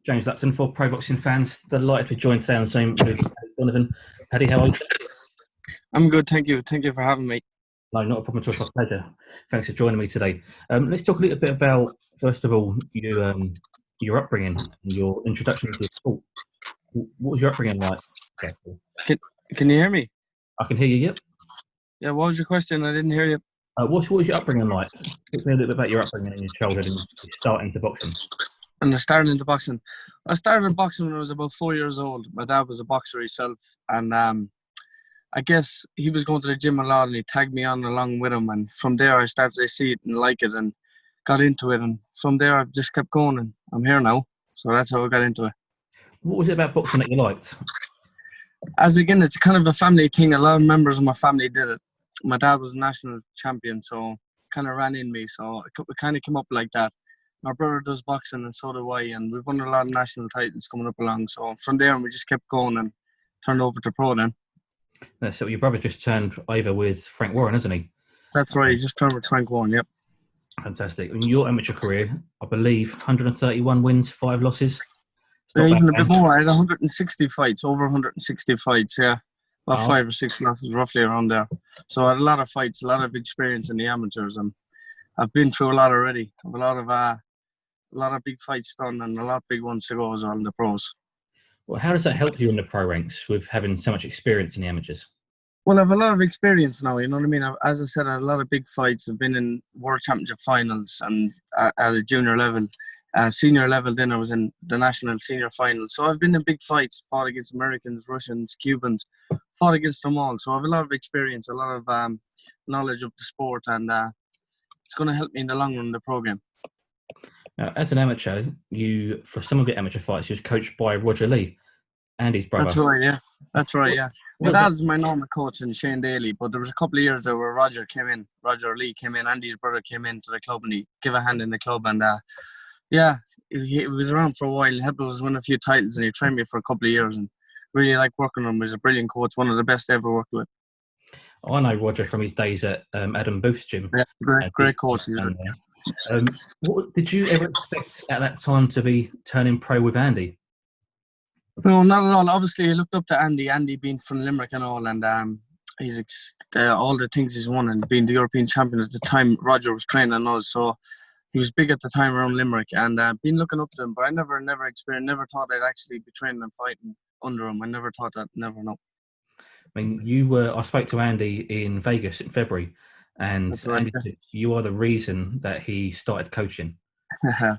James Lupton for Pro Boxing Fans. Delighted to be joined today on Zoom with Paddy Donovan. Paddy, how are you? I'm good, thank you. Thank you for having me. No, not a problem at all. It's a pleasure. Thanks for joining me today. Let's talk a little bit about, first of all, your upbringing and your introduction to the sport. What was your upbringing like? Can you hear me? I can hear you, yep. Yeah, what was your question? I didn't hear you. What was your upbringing like? Talk to me a little bit about your upbringing and your childhood and your start into boxing. And I started into boxing. I started boxing when I was about 4 years old. My dad was a boxer himself, and I guess he was going to the gym a lot, and he tagged me on along with him. And from there, I started to see it and like it, and got into it. And from there, I've just kept going, and I'm here now. So that's how I got into it. What was it about boxing that you liked? Again, it's kind of a family thing. A lot of members of my family did it. My dad was a national champion, so kind of ran in me. So it kind of came up like that. My brother does boxing, and so do I, and we've won a lot of national titles coming up along. So from there, we just kept going and turned over to pro then. So your brother just turned over with Frank Warren, isn't he? That's right, he just turned with Frank Warren, yep. Fantastic. In your amateur career, I believe 131 wins, 5 losses. Yeah, even a bit more. I had 160 fights, over 160 fights, yeah. About 5 or 6 losses, roughly around there. So I had a lot of fights, a lot of experience in the amateurs, and I've been through a lot already. I have a lot of big fights done and a lot of big ones to go as well in the pros. Well, how does that help you in the pro ranks with having so much experience in the amateurs? Well, I have a lot of experience now, you know what I mean? As I said, I had a lot of big fights. I've been in World Championship finals and at a junior level. Senior level, then I was in the national senior finals. So I've been in big fights, fought against Americans, Russians, Cubans, fought against them all. So I have a lot of experience, a lot of knowledge of the sport, and it's going to help me in the long run in the program. Now, as an amateur, for some of your amateur fights, you was coached by Roger Lee, Andy's brother. That's right, yeah. That's right, yeah. My dad's my normal coach and Shane Daly, but there was a couple of years there where Roger Lee came in, Andy's brother came into the club, and he gave a hand in the club, and yeah, he was around for a while. He helped us win a few titles, and he trained me for a couple of years, and really liked working with him. He was a brilliant coach, one of the best I ever worked with. I know Roger from his days at Adam Booth's gym. Yeah, great coach. What did you ever expect at that time to be turning pro with Andy? No, not at all. Obviously, I looked up to Andy being from Limerick and all, and he's all the things he's won and being the European champion at the time Roger was training us. So he was big at the time around Limerick, and been looking up to him. But I never thought I'd actually be training and fighting under him. I never thought that. Never, no. I mean, I spoke to Andy in Vegas in February, and right, Andy said you are the reason that he started coaching. Yeah,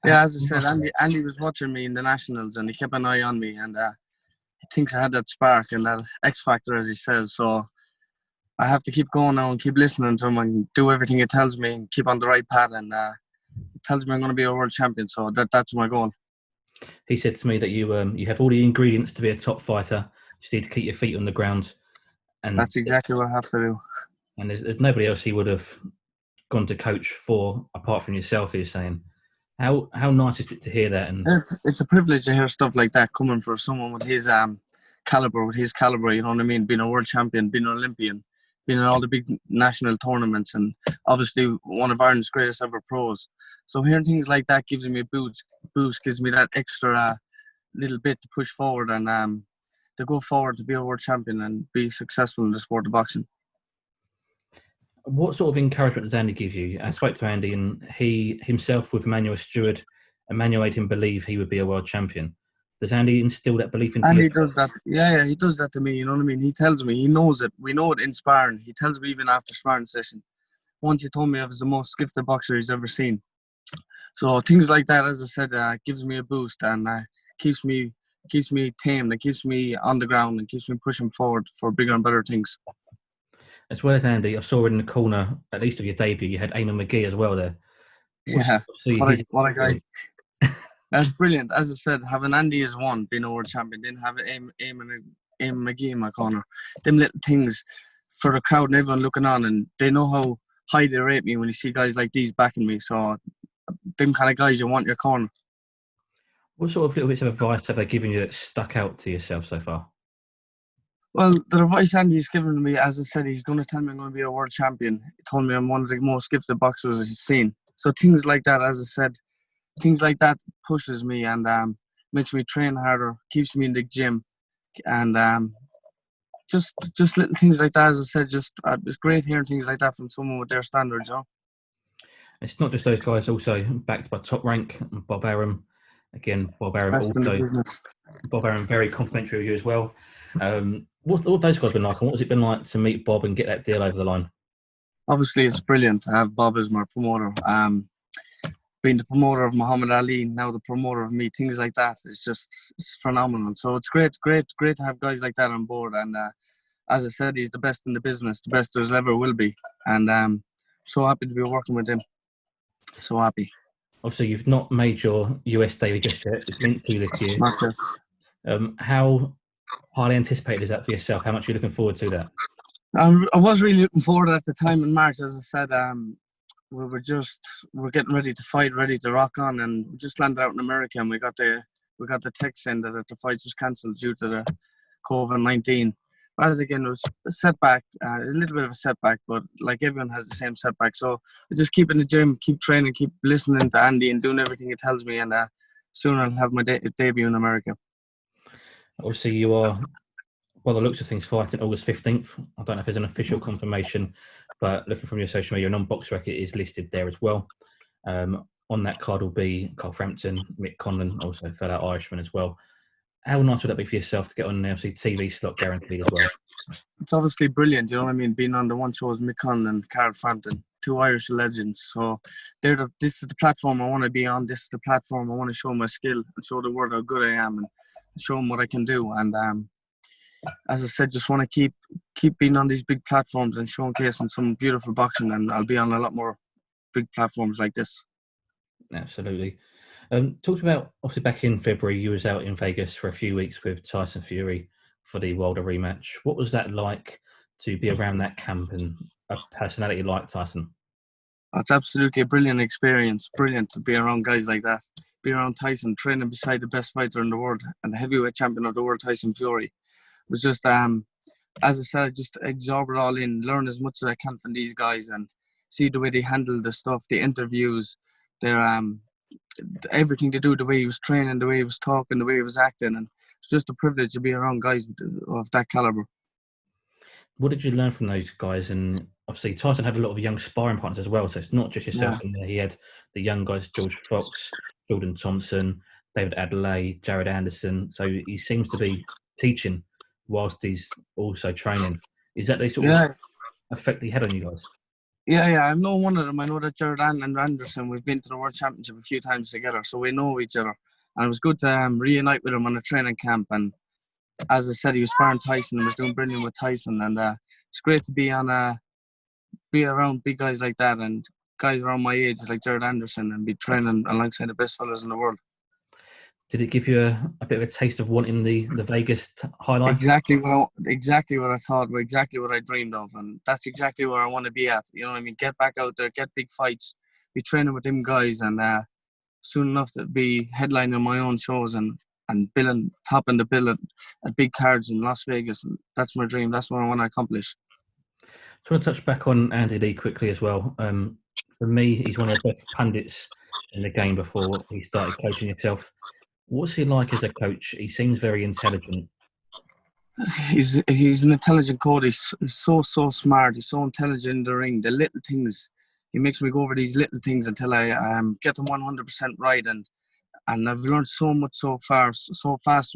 as I said, Andy was watching me in the nationals, and he kept an eye on me, and he thinks I had that spark and that X factor, as he says. So I have to keep going now and keep listening to him and do everything he tells me and keep on the right path. And he tells me I'm going to be a world champion, so that's my goal. He said to me that you have all the ingredients to be a top fighter. You just need to keep your feet on the ground. And that's exactly what I have to do. And there's nobody else he would have gone to coach for apart from yourself, he's saying. How nice is it to hear that? And it's a privilege to hear stuff like that coming from someone with his caliber, you know what I mean? Being a world champion, being an Olympian, being in all the big national tournaments, and obviously one of Ireland's greatest ever pros. So hearing things like that gives me a boost, gives me that extra little bit to push forward and to go forward to be a world champion and be successful in the sport of boxing. What sort of encouragement does Andy give you? I spoke to Andy, and he himself with Emmanuel Stewart, Emmanuel made him believe he would be a world champion. Does Andy instill that belief into you? Andy does that. Yeah, he does that to me. You know what I mean? He tells me, he knows it. We know it in sparring. He tells me even after sparring session. Once he told me I was the most gifted boxer he's ever seen. So things like that, as I said, gives me a boost and keeps me tamed. It keeps me on the ground and keeps me pushing forward for bigger and better things. As well as Andy, I saw in the corner, at least of your debut, you had Eamon McGee as well there. What a guy. That's brilliant. As I said, having Andy as one, being a world champion, then having Eamon McGee in my corner. Them little things for the crowd and everyone looking on, and they know how high they rate me when you see guys like these backing me. So them kind of guys you want in your corner. What sort of little bits of advice have they given you that stuck out to yourself so far? Well, the advice Andy's given to me, as I said, he's going to tell me I'm going to be a world champion. He told me I'm one of the most gifted boxers he's seen. So things like that, as I said, things like that pushes me, and makes me train harder, keeps me in the gym, and just little things like that. As I said, just it's great hearing things like that from someone with their standards. You know? It's not just those guys, also backed by Top Rank and Bob Arum. Again, Bob Arum Best in the also. business. Bob Arum, very complimentary of you as well. What have those guys been like, and what has it been like to meet Bob and get that deal over the line? Obviously, it's brilliant to have Bob as my promoter. Being the promoter of Muhammad Ali, now the promoter of me, things like that, it's phenomenal. So it's great to have guys like that on board. And as I said, he's the best in the business, the best there's ever will be. And so happy to be working with him. So happy. Obviously, you've not made your US debut just yet. It's meant to this year. That's it. How highly anticipated is that for yourself? How much are you looking forward to that? I was really looking forward at the time in March. As I said, we're getting ready to fight, ready to rock on, and we just landed out in America, and we got the text saying that the fight was cancelled due to the COVID-19. But as again, it was a setback, a little bit of a setback, but like everyone has the same setback. So I just keep in the gym, keep training, keep listening to Andy and doing everything he tells me, and soon I'll have my debut in America. Obviously, you are, by the looks of things, fighting August 15th. I don't know if there's an official confirmation, but looking from your social media, your non-box record is listed there as well. On that card will be Carl Frampton, Mick Conlon, also a fellow Irishman as well. How nice would that be for yourself to get on there, obviously TV slot guaranteed as well? It's obviously brilliant, you know what I mean? Being on the one show is Mick Conlon and Carl Frampton, two Irish legends. So this is the platform I want to be on. This is the platform I want to show my skill and show the world how good I am and show them what I can do. And as I said, just want to keep being on these big platforms and showcasing some beautiful boxing, and I'll be on a lot more big platforms like this. Absolutely. Talked about, obviously back in February, you was out in Vegas for a few weeks with Tyson Fury for the Wilder rematch. What was that like to be around that camp and a personality like Tyson? It's absolutely a brilliant experience. Brilliant to be around guys like that. Be around Tyson, training beside the best fighter in the world and the heavyweight champion of the world, Tyson Fury. It was just, as I said, I just absorb it all in, learn as much as I can from these guys and see the way they handle the stuff, the interviews, their everything to do, the way he was training, the way he was talking, the way he was acting, and it's just a privilege to be around guys of that caliber. What did you learn from those guys? And obviously Tyson had a lot of young sparring partners as well, so it's not just yourself in there. He had the young guys, George Fox, Jordan Thompson, David Adelaide, Jared Anderson. So he seems to be teaching whilst he's also training. Is that the sort of effect he had on you guys? Yeah, I know one of them. I know that Jared and Anderson, we've been to the World Championship a few times together, so we know each other. And it was good to reunite with him on a training camp. And as I said, he was sparring Tyson and was doing brilliant with Tyson. And it's great to be around big guys like that and guys around my age like Jared Anderson and be training alongside the best fellas in the world. Did it give you a bit of a taste of wanting the Vegas high life? Exactly what I thought, exactly what I dreamed of, and that's exactly where I want to be at. You know what I mean? Get back out there, get big fights, be training with them guys, and soon enough to be headlining my own shows and topping the bill at big cards in Las Vegas. And that's my dream. That's what I want to accomplish. I want to touch back on Andy Lee quickly as well. For me, he's one of the best pundits in the game before he started coaching himself. What's he like as a coach? He seems very intelligent. He's an intelligent coach. He's so smart. He's so intelligent in the ring. The little things, he makes me go over these little things until I get them 100% right. And I've learned so much so fast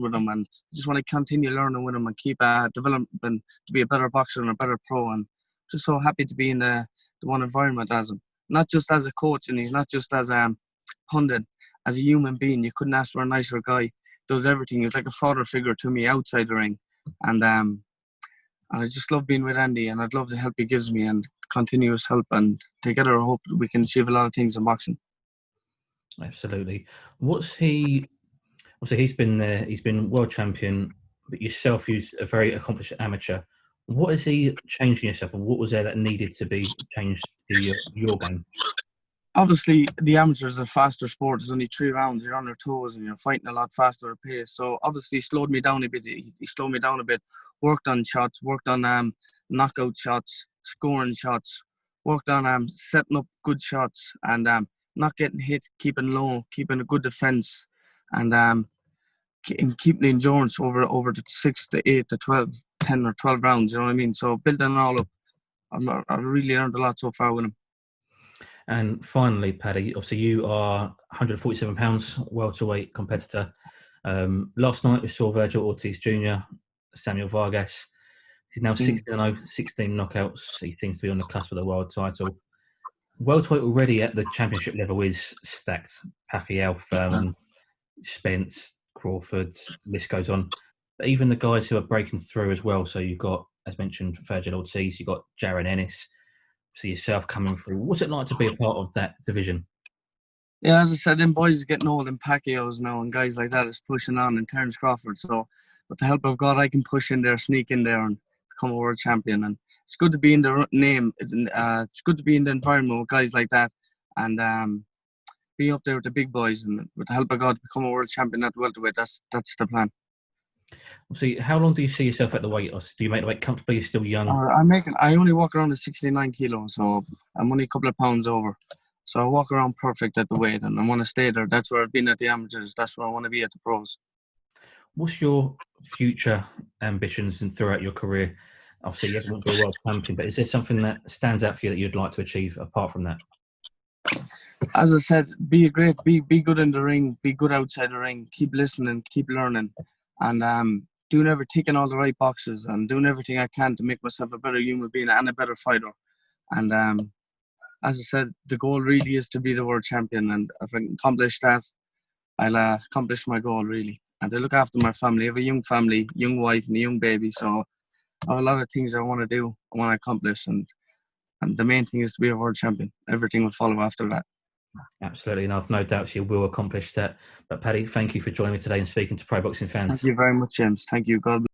with him. And I just want to continue learning with him and keep developing to be a better boxer and a better pro. And just so happy to be in the one environment as him. Not just as a coach, and he's not just as a pundit. As a human being, you couldn't ask for a nicer guy. Does everything. He's like a father figure to me outside the ring. And I just love being with Andy, and I'd love the help he gives me and continuous help. And together, I hope we can achieve a lot of things in boxing. Absolutely. Obviously, he's been there. He's been world champion, but yourself, who's a very accomplished amateur. What has he changed in yourself, and what was there that needed to be changed to your game? Obviously, the amateur is a faster sport. There's only 3 rounds. You're on your toes and you're fighting a lot faster at pace. So obviously, he slowed me down a bit. He slowed me down a bit. Worked on shots. Worked on knockout shots, scoring shots. Worked on setting up good shots and not getting hit, keeping low, keeping a good defense, and and keep the endurance over the 6 to 8 to 12, 10 or 12 rounds. You know what I mean? So building it all up, I've really learned a lot so far with him. And finally, Paddy, obviously you are 147 pounds welterweight competitor. Last night we saw Virgil Ortiz Jr., Samuel Vargas. He's now 16-0, 16 knockouts. He seems to be on the cusp of the world title. Welterweight already at the championship level is stacked. Pacquiao, Furman, Spence, Crawford, list goes on. But even the guys who are breaking through as well. So you've got, as mentioned, Virgil Ortiz, you've got Jaron Ennis, see yourself coming through. What's it like to be a part of that division? Yeah, as I said, them boys are getting old, and Pacquiao's now, and guys like that is pushing on, and Terence Crawford. So with the help of God, I can push in there, sneak in there, and become a world champion. And it's good to be in the name. It's good to be in the environment with guys like that, and be up there with the big boys. And with the help of God, become a world champion at welterweight. That's the plan. See, how long do you see yourself at the weight? Or do you make the weight comfortably? You're still young. I only walk around at 69 kilos, so I'm only a couple of pounds over. So I walk around perfect at the weight, and I want to stay there. That's where I've been at the amateurs. That's where I want to be at the pros. What's your future ambitions and throughout your career? Obviously, you haven't been a world champion, but is there something that stands out for you that you'd like to achieve apart from that? As I said, be good in the ring, be good outside the ring, keep listening, keep learning, and ticking all the right boxes, and doing everything I can to make myself a better human being and a better fighter. And as I said, the goal really is to be the world champion, and if I can accomplish that, I'll accomplish my goal, really. And to look after my family. I have a young family, young wife, and a young baby, so I have a lot of things I want to do, I want to accomplish, and the main thing is to be a world champion. Everything will follow after that. Absolutely, and I've no doubts you will accomplish that. But Paddy, thank you for joining me today and speaking to Pro Boxing fans. Thank you very much, James. Thank you. God bless.